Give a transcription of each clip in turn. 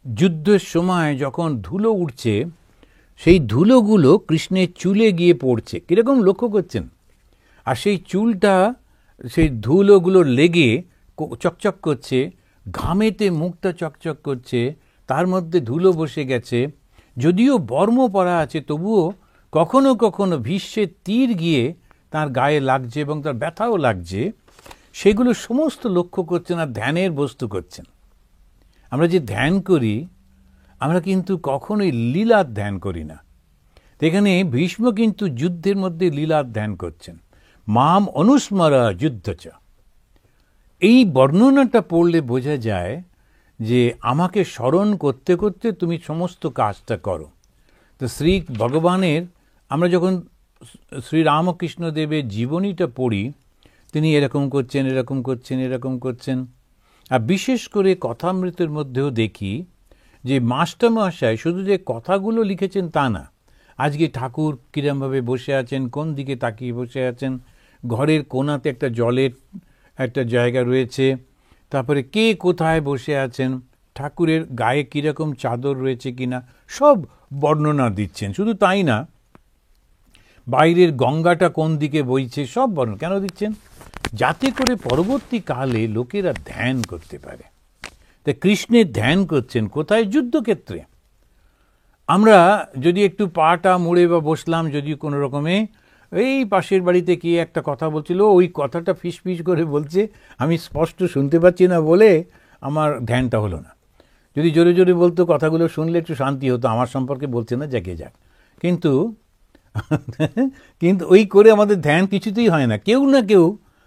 যুদ্ধের সময় যখন ধুলো উঠছে, সেই ধুলোগুলো কৃষ্ণের চুলে গিয়ে পড়ছে, কীরকম লক্ষ্য করছেন? আর সেই চুলটা সেই ধুলোগুলো লেগে চকচক করছে, ঘামেতে মুখটা চকচক করছে, তার মধ্যে ধুলো বসে গেছে। যদিও বর্ম পরা আছে, তবুও কখনো কখনো ভীষ্মের তীর গিয়ে তার গায়ে লাগছে এবং তার ব্যথাও লাগছে। সেগুলো সমস্ত লক্ষ্য করছেন আর ধ্যানের বস্তু করছেন। আমরা যে ধ্যান করি, আমরা কিন্তু কখনোই লীলার ধ্যান করি না। এখানে ভীষ্ম কিন্তু যুদ্ধের মধ্যে লীলার ধ্যান করছেন। মাম অনুস্মরা যুদ্ধচ, এই বর্ণনাটা পড়লে বোঝা যায় যে আমাকে স্মরণ করতে করতে তুমি সমস্ত কাজটা করো। তো শ্রী ভগবানের আমরা যখন শ্রীরামকৃষ্ণদেবের জীবনীটা পড়ি, তিনি এরকম করছেন, এরকম করছেন, এরকম করছেন। আর বিশেষ করে কথামৃতের মধ্যেও দেখি যে মাস্টারমশাই শুধু যে কথাগুলো লিখেছেন তা না, আজকে ঠাকুর কিরমভাবে বসে আছেন, কোন দিকে তাকিয়ে বসে আছেন, ঘরের কোণাতে একটা জলের একটা জায়গা রয়েছে, তারপরে কে কোথায় বসে আছেন, ঠাকুরের গায়ে কীরকম চাদর রয়েছে কিনা, সব বর্ণনা দিচ্ছেন। শুধু তাই না, বাইরের গঙ্গাটা কোন দিকে বইছে সব বর্ণনা কেন দিচ্ছেন? যাতে করে পরবর্তীকালে লোকেরা ধ্যান করতে পারে। তা কৃষ্ণের ধ্যান করছেন কোথায়? যুদ্ধক্ষেত্রে। আমরা যদি একটু পাটা মুড়ে বা বসলাম, যদি কোনো রকমে এই পাশের বাড়িতে কে একটা কথা বলছিল, ওই কথাটা ফিস ফিস করে বলছে, আমি স্পষ্ট শুনতে পাচ্ছি না বলে আমার ধ্যানটা হলো না। যদি জোরে জোরে বলতো, কথাগুলো শুনলে একটু শান্তি হতো, আমার সম্পর্কে বলছে না, যাকে যাক। কিন্তু কিন্তু ওই করে আমাদের ধ্যান কিছুতেই হয় না। কেউ না কেউ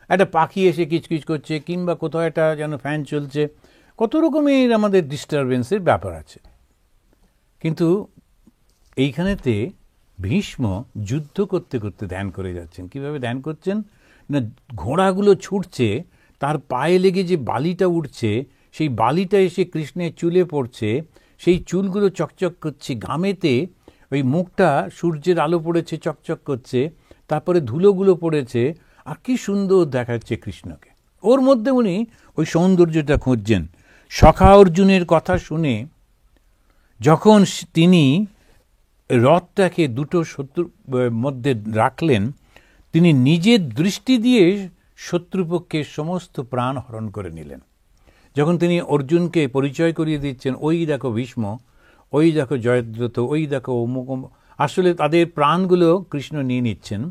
একটা পাখি এসে কিচকিচ করছে, কিংবা কোথাও একটা যেন ফ্যান চলছে, কত রকমের আমাদের ডিস্টারবেন্সের ব্যাপার আছে। কিন্তু এইখানেতে ভীষ্ম যুদ্ধ করতে করতে ধ্যান করে যাচ্ছেন। কিভাবে ধ্যান করছেন না, ঘোড়াগুলো ছুটছে, তার পায়ে লেগে যে বালিটা উঠছে, সেই বালিটা এসে কৃষ্ণের চুলে পড়ছে, সেই চুলগুলো চকচক করছে, ঘামেতে ওই মুখটা সূর্যের আলো পড়েছে, চকচক করছে, তারপরে ধুলোগুলো পড়েছে, আর কি সুন্দর দেখাচ্ছে কৃষ্ণকে। ওর মধ্যে উনি ওই সৌন্দর্যটা খুঁজছেন। সখা অর্জুনের কথা শুনে যখন তিনি রথটাকে দুটো শত্রুর মধ্যে রাখলেন, তিনি নিজের দৃষ্টি দিয়ে শত্রুপক্ষের সমস্ত প্রাণ হরণ করে নিলেন। যখন তিনি অর্জুনকে পরিচয় করিয়ে দিচ্ছেন, ওই দেখো ভীষ্ম, ওই দেখো জয়দ্রথ, ওই দেখো অমুক, আসলে তাদের প্রাণগুলো কৃষ্ণ নিয়ে নিচ্ছেন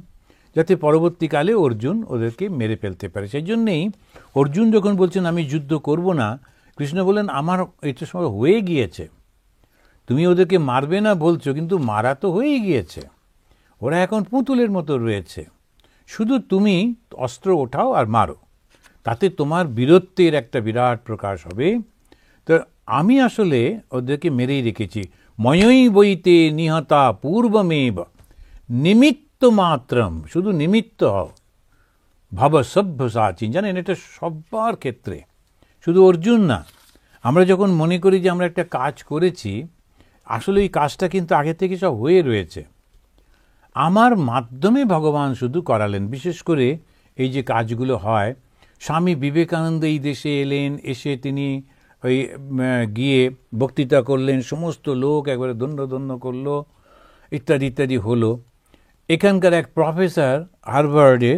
যাতে পরবর্তীকালে অর্জুন ওদেরকে মেরে ফেলতে পারে। সেই জন্যেই অর্জুন যখন বলছেন আমি যুদ্ধ করব না, কৃষ্ণ বললেন আমার এটা সময় হয়ে গিয়েছে, তুমি ওদেরকে মারবে না বলছো, কিন্তু মারা তো হয়েই গিয়েছে, ওরা এখন পুতুলের মতো রয়েছে, শুধু তুমি অস্ত্র ওঠাও আর মারো, তাতে তোমার বীরত্বের একটা বিরাট প্রকাশ হবে। তো আমি আসলে ওদেরকে মেরেই রেখেছি। ময়ই বইতে নিহতা পূর্বমেব নিমিত্ত মাত্রম, শুধু নিমিত্ত হও, ভাব সভ্যসাচী। জানেন, এটা সবার ক্ষেত্রে, শুধু অর্জুন না। আমরা যখন মনে করি যে আমরা একটা কাজ করেছি, আসলে এই কাজটা কিন্তু আগে থেকে সব হয়ে রয়েছে, আমার মাধ্যমে ভগবান শুধু করালেন। বিশেষ করে এই যে কাজগুলো হয়, স্বামী বিবেকানন্দ এই দেশে এলেন, এসে তিনি ওই গিয়ে বক্তৃতা করলেন, সমস্ত লোক একবারে ধন্য ধন্য করলো, ইত্যাদি ইত্যাদি হলো। এখানকার এক প্রফেসর হার্ভার্ডে,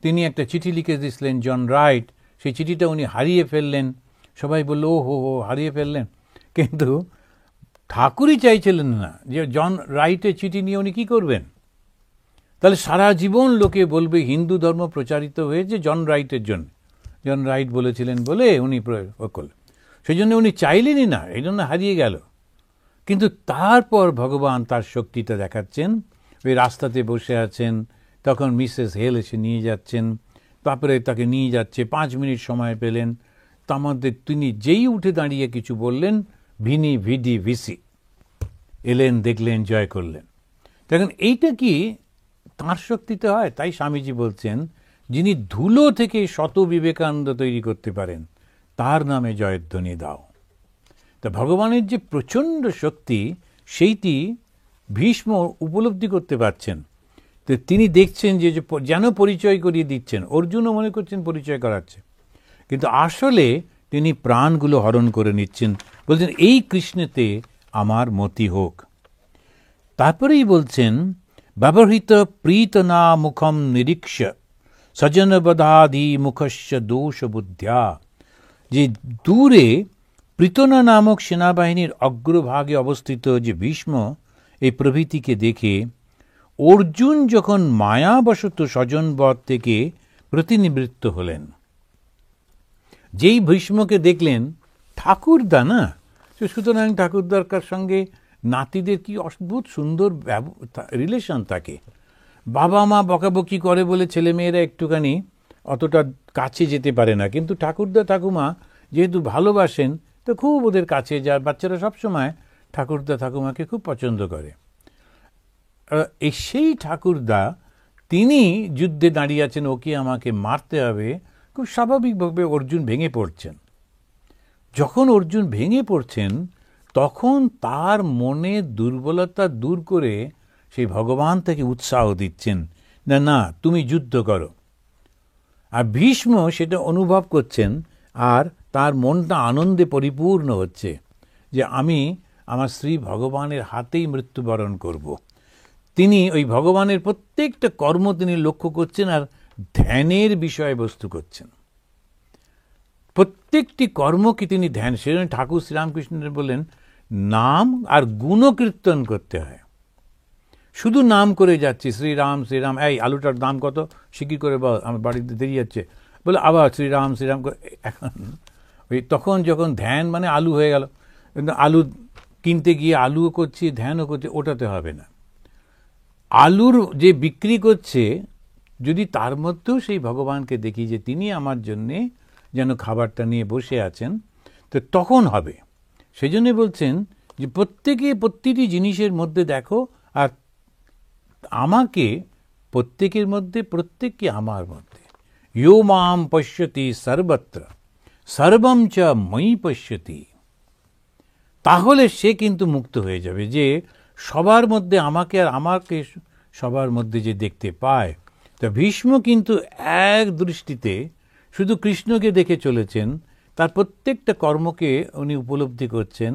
তিনি একটা চিঠি লিখে দিয়েছিলেন জন রাইট, সেই চিঠিটা উনি হারিয়ে ফেললেন। সবাই বললো ও হো হো, হারিয়ে ফেললেন। কিন্তু ঠাকুরই চাইছিলেন না যে জন রাইটের চিঠি নিয়ে উনি কী করবেন। তাহলে সারা জীবন লোকে বলবে হিন্দু ধর্ম প্রচারিত হয়েছে জন রাইটের জন্য, জন রাইট বলেছিলেন বলে উনি করলেন। সেই জন্য উনি চাইলেনই না, এই জন্য হারিয়ে গেল। কিন্তু তারপর ভগবান তার শক্তিটা দেখাচ্ছেন। ওই রাস্তাতে বসে আছেন, তখন মিসেস হেল এসে নিয়ে যাচ্ছেন, তারপরে তাকে নিয়ে যাচ্ছে, 5 মিনিট সময় পেলেন, তার মধ্যে তিনি যেই উঠে দাঁড়িয়ে কিছু বললেন, ভিনি ভিডি ভিসি এলেন, দেখলেন, জয় করলেন। দেখেন এইটা কি তাঁর শক্তিতে হয়? তাই স্বামীজি বলছেন, যিনি ধুলো থেকে শত বিবেকানন্দ তৈরি করতে পারেন, তার নামে জয়ধ্বনি দাও। তা ভগবানের যে প্রচণ্ড শক্তি, সেইটি ভীষ্ম উপলব্ধি করতে পারছেন। তো তিনি দেখছেন যে যেন পরিচয় করিয়ে দিচ্ছেন, অর্জুনও মনে করছেন পরিচয় করাচ্ছে, কিন্তু আসলে তিনি প্রাণগুলো হরণ করে নিচ্ছেন, বলছেন এই কৃষ্ণেতে আমার মতি হোক। তারপরেই বলছেন ব্যবহৃত প্রীতনা মুখম নিরীক্ষ স্বজনবধাদি মুখস্য দোষ বুদ্ধ্যা, যে দূরে প্রীতনা নামক সেনাবাহিনীর অগ্রভাগে অবস্থিত যে ভীষ্ম এই প্রভৃতিকে দেখে অর্জুন যখন মায়াবশত স্বজনবধ থেকে প্রতিনিবৃত্ত হলেন। যেই ভীষ্মকে দেখলেন ঠাকুরদা না, সুতরাং ঠাকুরদার সঙ্গে নাতিদের কি অদ্ভুত সুন্দর রিলেশন থাকে। বাবা মা বকাবকি করে বলে ছেলেমেয়েরা একটুখানি অতটা কাছে যেতে পারে না, কিন্তু ঠাকুরদা ঠাকুমা যেহেতু ভালোবাসেন তো খুব ওদের কাছে, যার বাচ্চারা সবসময় ঠাকুরদা ঠাকুমাকে খুব পছন্দ করে। সেই ঠাকুরদা তিনি যুদ্ধে দাঁড়িয়ে আছেন, ওকে আমাকে মারতে হবে, খুব স্বাভাবিকভাবে অর্জুন ভেঙে পড়ছেন। যখন অর্জুন ভেঙে পড়ছেন তখন তার মনে দুর্বলতা দূর করে সেই ভগবান তাকে উৎসাহ দিচ্ছেন, না না তুমি যুদ্ধ করো। আর ভীষ্ম সেটা অনুভব করছেন, আর তার মনটা আনন্দে পরিপূর্ণ হচ্ছে যে আমি আমার শ্রী ভগবানের হাতেই মৃত্যুবরণ করব। তিনি ওই ভগবানের প্রত্যেকটা কর্ম তিনি লক্ষ্য করছেন আর ধ্যানের বিষয়বস্তু করছেন। প্রত্যেকটি কর্মকে তিনি ধ্যান, সেজন্য ঠাকুর শ্রীরামকৃষ্ণের বললেন নাম আর গুণকীর্তন করতে হয়। শুধু নাম করে যাচ্ছি শ্রীরাম শ্রীরাম, এই আলুটার দাম কত শিগগির করে বল, আমার বাড়িতে দেরি যাচ্ছে, বলে আবার শ্রীরাম শ্রীরাম করে। এখন ওই তখন যখন ধ্যান মানে আলু হয়ে গেল, কিন্তু আলু কিনতে গিয়ে আলুও করছি ধ্যানও করছি, ওটাতে হবে না। আলুর যে বিক্রি করছে যদি তার মধ্যেও সেই ভগবানকে দেখি যে তিনি আমার জন্যে যেন খাবারটা নিয়ে বসে আছেন, তো তখন হবে। সেই জন্যে বলছেন যে প্রত্যেকটি জিনিসের মধ্যে দেখো, আর আমাকে প্রত্যেকের মধ্যে, প্রত্যেককে আমার মধ্যে। ইয়ো মাম পশ্যতি সর্বত্র সর্বম চ ময়ি পশ্যতি, তাহলে সে কিন্তু মুক্ত হয়ে যাবে, যে সবার মধ্যে আমাকে আর আমাকে সবার মধ্যে যে দেখতে পায়। তা ভীষ্ম কিন্তু এক দৃষ্টিতে শুধু কৃষ্ণকে দেখে চলেছেন, তার প্রত্যেকটা কর্মকে উনি উপলব্ধি করছেন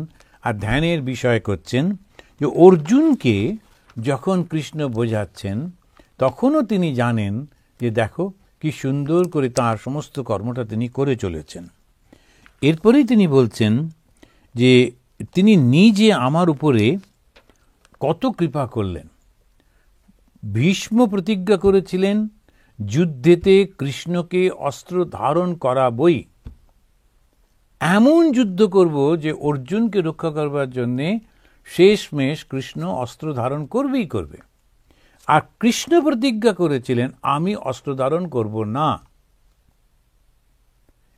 আর ধ্যানের বিষয় করছেন। যে অর্জুনকে যখন কৃষ্ণ বোঝাচ্ছেন তখনও তিনি জানেন যে দেখো কি সুন্দর করে তার সমস্ত কর্মটা তিনি করে চলেছেন। এরপরেই তিনি বলছেন যে তিনি নিজে আমার উপরে কত কৃপা করলেন। ভীষ্ম প্রতিজ্ঞা করেছিলেন যুদ্ধেতে কৃষ্ণকে অস্ত্র ধারণ করাবই, এমন যুদ্ধ করব যে অর্জুনকে রক্ষা করবার জন্যে শেষমেশ কৃষ্ণ অস্ত্র ধারণ করবেই করবে। আর কৃষ্ণ প্রতিজ্ঞা করেছিলেন আমি অস্ত্র ধারণ করব না।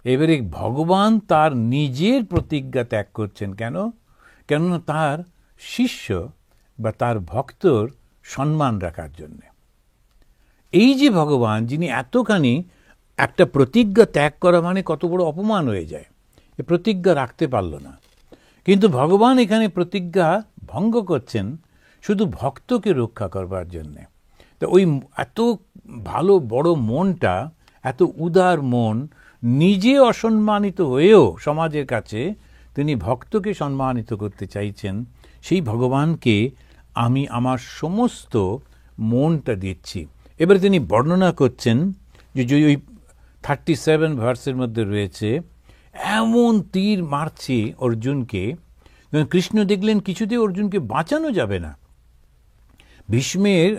এবারে ভগবান তার নিজের প্রতিজ্ঞা ত্যাগ করছেন কেন? কেননা তার শিষ্য বা তার ভক্তর সম্মান রাখার জন্যে। এই যে ভগবান, যিনি এতখানি, একটা প্রতিজ্ঞা ত্যাগ করা মানে কত বড় অপমান হয়ে যায়, এ প্রতিজ্ঞা রাখতে পারল না। কিন্তু ভগবান এখানে প্রতিজ্ঞা ভঙ্গ করছেন শুধু ভক্তকে রক্ষা করবার জন্যে। তো ওই এত ভালো বড় মনটা, এত উদার মন, নিজে অসম্মানিত হয়েও সমাজের কাছে তিনি ভক্তকে সম্মানিত করতে চাইছেন। সেই ভগবানকে আমি আমার সমস্ত মনটা দিচ্ছি। এবারে তিনি বর্ণনা করছেন যে ওই 37 ভার্সের মধ্যে রয়েছে, এমন তীর মারছে অর্জুনকে, কৃষ্ণ দেখলেন কিছুতেই অর্জুনকে বাঁচানো যাবে না, ভীষ্মের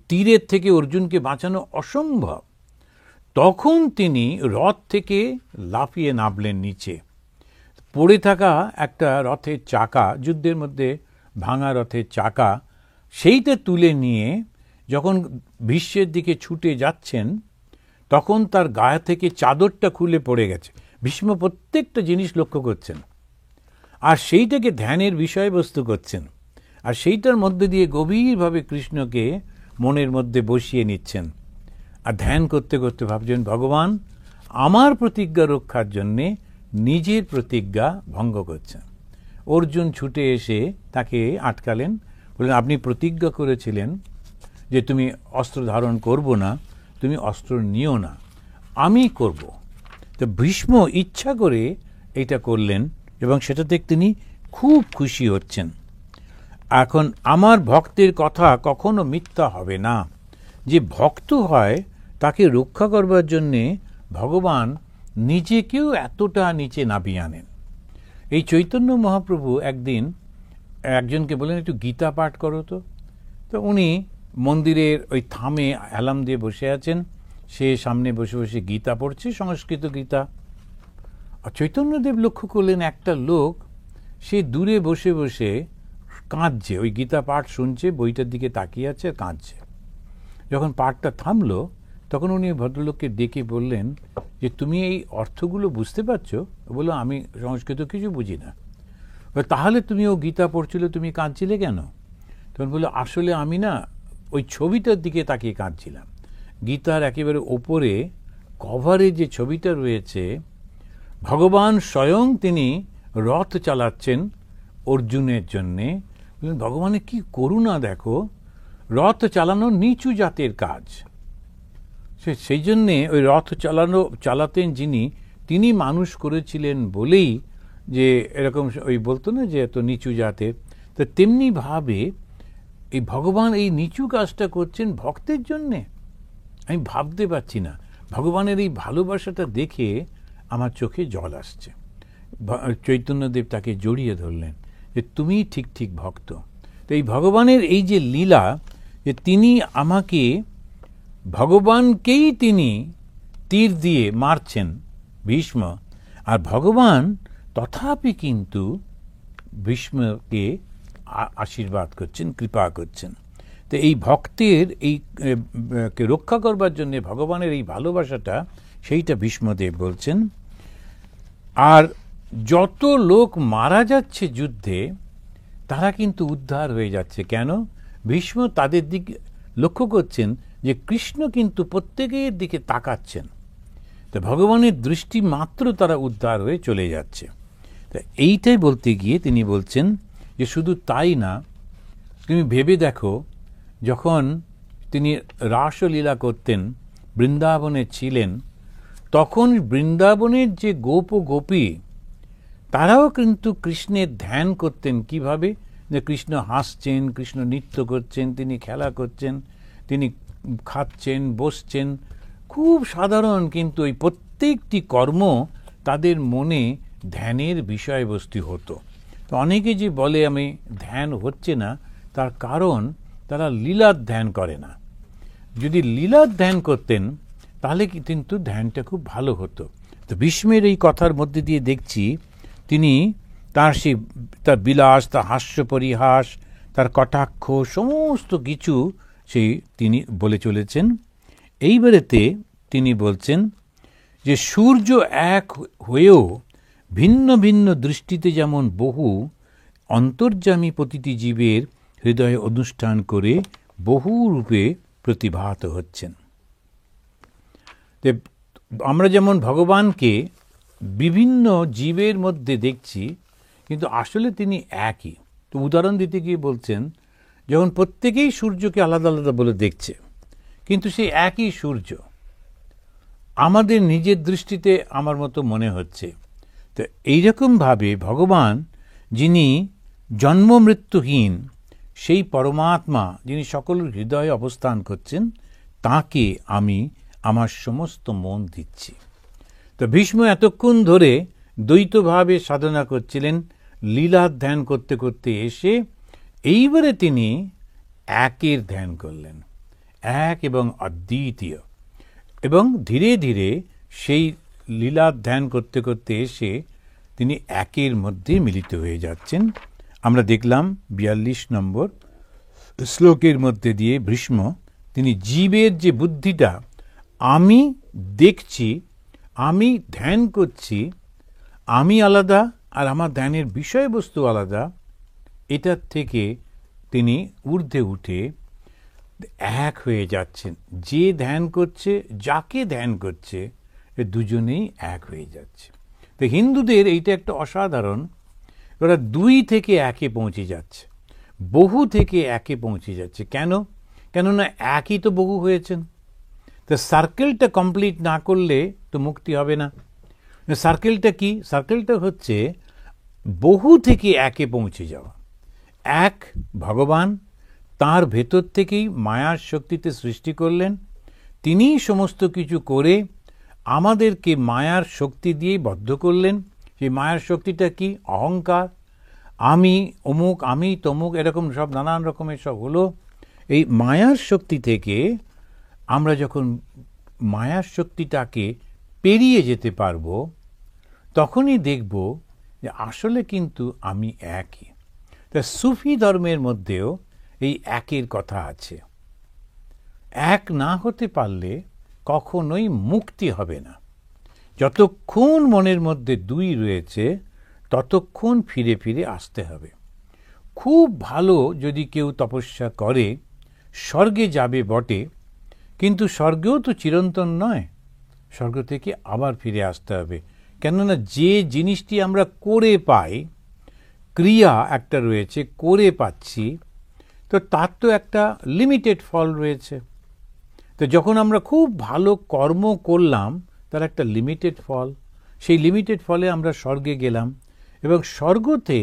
তীরের থেকে অর্জুনকে বাঁচানো অসম্ভব। তখন তিনি রথ থেকে লাফিয়ে নামলেন নিচে। পড়ে থাকা একটা রথের চাকা, যুদ্ধের মধ্যে ভাঙা রথের চাকা, সেইটা তুলে নিয়ে যখন ভীষ্মের দিকে ছুটে যাচ্ছেন তখন তার গায়ে থেকে চাদরটা খুলে পড়ে গেছে। ভীষ্ম প্রত্যেকটা জিনিস লক্ষ্য করছেন আর সেইটাকে ধ্যানের বিষয়বস্তু করছেন, আর সেইটার মধ্যে দিয়ে গভীরভাবে কৃষ্ণকে মনের মধ্যে বসিয়ে নিচ্ছেন। আর ধ্যান করতে করতে ভাবছেন ভগবান আমার প্রতিজ্ঞা রক্ষার জন্যে নিজের প্রতিজ্ঞা ভঙ্গ করছেন। অর্জুন ছুটে এসে তাকে আটকালেন, বললেন আপনি প্রতিজ্ঞা করেছিলেন যে তুমি অস্ত্র ধারণ করবো না, তুমি অস্ত্র নিও না, আমি করব। তো ভীষ্ম ইচ্ছা করে এটা করলেন এবং সেটাতে তিনি খুব খুশি হচ্ছেন। এখন আমার ভক্তের কথা কখনো মিথ্যা হবে না। যে ভক্ত হয় তাকে রক্ষা করবার জন্যে ভগবান নিজেকেও এতটা নিচে নামিয়ে আনেন। এই চৈতন্য মহাপ্রভু একদিন একজনকে বললেন, একটু গীতা পাঠ করো তো। তো উনি মন্দিরের ওই থামে অ্যালার্ম দিয়ে বসে আছেন, সে সামনে বসে বসে গীতা পড়ছে, সংস্কৃত গীতা। আর চৈতন্যদেব লক্ষ্য করলেন একটা লোক সে দূরে বসে বসে কাঁদছে, ওই গীতা পাঠ শুনছে, বইটার দিকে তাকিয়ে আছে আর কাঁদছে। যখন পাঠটা থামলো তখন উনি ভদ্রলোককে ডেকে বললেন যে, তুমি এই অর্থগুলো বুঝতে পারছো? বললো, আমি সংস্কৃত কিছু বুঝি না। তাহলে তুমি ও গীতা পড়ছিল, তুমি কাঁদছিলে কেন? তখন বললো, আসলে আমি না ওই ছবিটার দিকে তাকিয়ে কাঁদছিলাম। গীতার একেবারে ওপরে কভারে যে ছবিটা রয়েছে, ভগবান স্বয়ং তিনি রথ চালাচ্ছেন অর্জুনের জন্যে। ভগবানের কি করুণা দেখো, রথ চালানো নিচু জাতের কাজ। সেই জন্যে ওই রথ চালাতেন যিনি, তিনি মানুষ করেছিলেন বলেই যে এরকম ওই বলতো না যে এত নিচু জাতের। তো তেমনি ভাবে এই ভগবান এই নিচু কাজটা করছেন ভক্তের জন্যে। আমি ভাবতে পারছি না, ভগবানের এই ভালোবাসাটা দেখে আমার চোখে জল আসছে। চৈতন্যদেব তাকে জড়িয়ে ধরলেন যে তুমি ঠিক ঠিক ভক্ত। তো এই ভগবানের এই যে লীলা, যে তিনি আমাকে, ভগবানকেই তিনি তীর দিয়ে মারছেন ভীষ্ম, আর ভগবান তথাপি কিন্তু ভীষ্মকে আশীর্বাদ করছেন, কৃপা করছেন। তো এই ভক্তের এই কে রক্ষা করবার জন্য ভগবানের এই ভালোবাসাটা, সেইটা ভীষ্মদেব বলছেন। আর যত লোক মারা যাচ্ছে যুদ্ধে, তারা কিন্তু উদ্ধার হয়ে যাচ্ছে। কেন? ভীষ্ম তাদের দিকে লক্ষ্য করছেন যে কৃষ্ণ কিন্তু প্রত্যেকের দিকে তাকাচ্ছেন। তো ভগবানের দৃষ্টি মাত্র তারা উদ্ধার হয়ে চলে যাচ্ছে। তা এইটাই বলতে গিয়ে তিনি বলছেন যে শুধু তাই না, তুমি ভেবে দেখো, যখন তিনি রাসলীলা করতেন, বৃন্দাবনে ছিলেন, তখন বৃন্দাবনের যে গোপ ও গোপী, তারাও কিন্তু কৃষ্ণের ধ্যান করতেন। কিভাবে? যে কৃষ্ণ হাসছেন, কৃষ্ণ নৃত্য করছেন, তিনি খেলা করছেন, তিনি খাচ্ছেন, বসছেন, খুব সাধারণ, কিন্তু এই প্রত্যেকটি কর্ম তাদের মনে ধ্যানের বিষয়বস্তু হতো। তো অনেকে যে বলে আমি ধ্যান হচ্ছে না, তার কারণ তারা লীলার ধ্যান করে না। যদি লীলার ধ্যান করতেন তাহলে কিন্তু ধ্যানটা খুব ভালো হতো। তো ভীষ্মের এই কথার মধ্যে দিয়ে দেখছি তিনি তার বিলাস, তার হাস্য পরিহাস, তার কটাক্ষ, সমস্ত কিছু তিনি বলে চলেছেন। এইবারেতে তিনি বলছেন যে সূর্য এক হয়েও ভিন্ন ভিন্ন দৃষ্টিতে যেমন বহু অন্তর্যামী প্রতিটি জীবের হৃদয়ে অনুষ্ঠান করে বহু রূপে প্রতিভাত হচ্ছেন। আমরা যেমন ভগবানকে বিভিন্ন জীবের মধ্যে দেখছি, কিন্তু আসলে তিনি একই। তো উদাহরণ দিতে গিয়ে বলছেন, যখন প্রত্যেকেই সূর্যকে আলাদা আলাদা বলে দেখছে, কিন্তু সেই একই সূর্য আমাদের নিজের দৃষ্টিতে আমার মতো মনে হচ্ছে। তো এইরকমভাবে ভগবান, যিনি জন্ম মৃত্যুহীন, সেই পরমাত্মা, যিনি সকলের হৃদয়ে অবস্থান করছেন, তাকে আমি আমার সমস্ত মন দিচ্ছি। তো ভীষ্ম এতক্ষণ ধরে দ্বৈতভাবে সাধনা করছিলেন, লীলার ধ্যান করতে করতে এসে এইবারে তিনি একের ধ্যান করলেন, এক এবং অদ্বিতীয়। এবং ধীরে ধীরে সেই লীলার ধ্যান করতে করতে এসে তিনি একের মধ্যে মিলিত হয়ে যাচ্ছেন। আমরা দেখলাম 42 নম্বর শ্লোকের মধ্যে দিয়ে ভীষ্ম তিনি জীবের যে বুদ্ধিটা, আমি দেখছি, আমি ধ্যান করছি, আমি আলাদা আর আমার ধ্যানের বিষয়বস্তু আলাদা, এটার থেকে তিনি ঊর্ধ্বে উঠে এক হয়ে যাচ্ছেন। যে ধ্যান করছে, যাকে ধ্যান করছে, দুজনেই এক হয়ে যাচ্ছে। তো হিন্দুদের এইটা একটা অসাধারণ, ওরা 2 থেকে 1-এ পৌঁছে যাচ্ছে, বহু থেকে 1-এ পৌঁছে যাচ্ছে। কেননা একই তো বহু হয়েছেন। তো সার্কেলটা কমপ্লিট না করলে তো মুক্তি হবে না। সার্কেলটা কি? সার্কেলটা হচ্ছে বহু থেকে একে পৌঁছে যাওয়া। এক ভগবান তার ভেতর থেকেই মায়ার শক্তিতে সৃষ্টি করলেন, তিনিই সমস্ত কিছু করে আমাদেরকে মায়ার শক্তি দিয়েই বদ্ধ করলেন। সেই মায়ার শক্তিটা কি? অহংকার, আমি অমুক, আমি তমুক, এরকম সব নানান রকমের সব হলো। এই মায়ার শক্তি থেকে আমরা যখন মায়ার শক্তিটাকে পেরিয়ে যেতে পারবো, তখনই দেখব যে আসলে কিন্তু আমি একই। তা সুফি ধর্মের মধ্যেও এই একের কথা আছে। এক না হতে পারলে কখনোই মুক্তি হবে না। যতক্ষণ মনের মধ্যে দুই রয়েছে ততক্ষণ ফিরে ফিরে আসতে হবে। খুব ভালো যদি কেউ তপস্যা করে স্বর্গে যাবে বটে, কিন্তু স্বর্গেও তো চিরন্তন নয়, স্বর্গ থেকে আবার ফিরে আসতে হবে। কেননা যে জিনিসটি আমরা করে পাই, ক্রিয়া একটা রয়েছে, করে পাচ্ছি, তো তার তো একটা লিমিটেড ফল রয়েছে। তো যখন আমরা খুব ভালো কর্ম করলাম তার একটা লিমিটেড ফল, সেই লিমিটেড ফলে আমরা স্বর্গে গেলাম এবং স্বর্গতে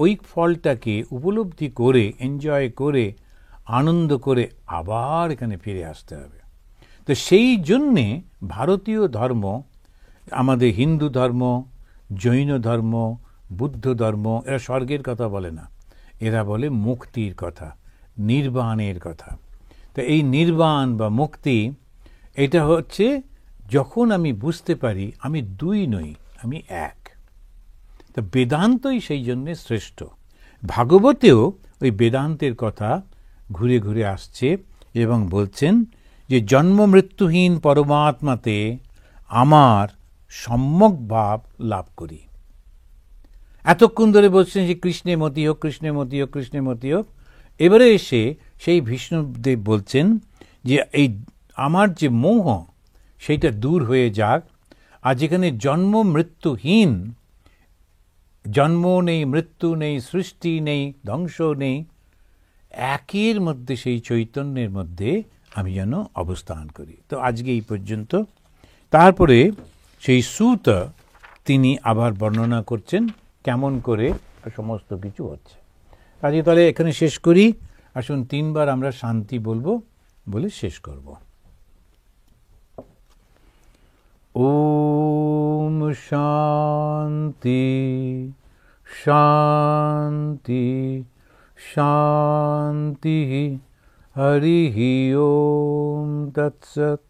ওই ফলটাকে উপলব্ধি করে, এনজয় করে, আনন্দ করে আবার এখানে ফিরে আসতে হবে। তো সেই জন্যে ভারতীয় ধর্ম, আমাদের হিন্দু ধর্ম, জৈন ধর্ম, বুদ্ধ ধর্ম, এরা স্বর্গের কথা বলে না, এরা বলে মুক্তির কথা, নির্বাণের কথা। তো এই নির্বাণ বা মুক্তি, এটা হচ্ছে যখন আমি বুঝতে পারি আমি দুই নই, আমি এক। তো বেদান্তই সেই জন্যে শ্রেষ্ঠ। ভাগবতেও ওই বেদান্তের কথা ঘুরে ঘুরে আসছে এবং বলছেন যে জন্ম মৃত্যুহীন পরমাত্মাতে আমার সম্যক ভাব লাভ করি। এতক্ষণ ধরে বলছেন যে কৃষ্ণে মতি হোক, কৃষ্ণে মতি হোক, কৃষ্ণে মতি হোক। এবারে এসে সেই বিষ্ণুদেব বলছেন যে এই আমার যে মোহ সেইটা দূর হয়ে যাক, আর যেখানে জন্ম মৃত্যুহীন, জন্ম নেই, মৃত্যু নেই, সৃষ্টি নেই, ধ্বংস নেই, একের মধ্যে, সেই চৈতন্যের মধ্যে আমি যেন অবস্থান করি। তো আজকে এই পর্যন্ত। তারপরে সেই সুত তিনি আবার বর্ণনা করছেন কেমন করে সমস্ত কিছু হচ্ছে। কাজে তাহলে এখানে শেষ করি। আসুন 3 বার আমরা শান্তি বলবো, বলে শেষ করব। ওম শান্তি শান্তি শান্তি। হরি ওম তৎসৎ।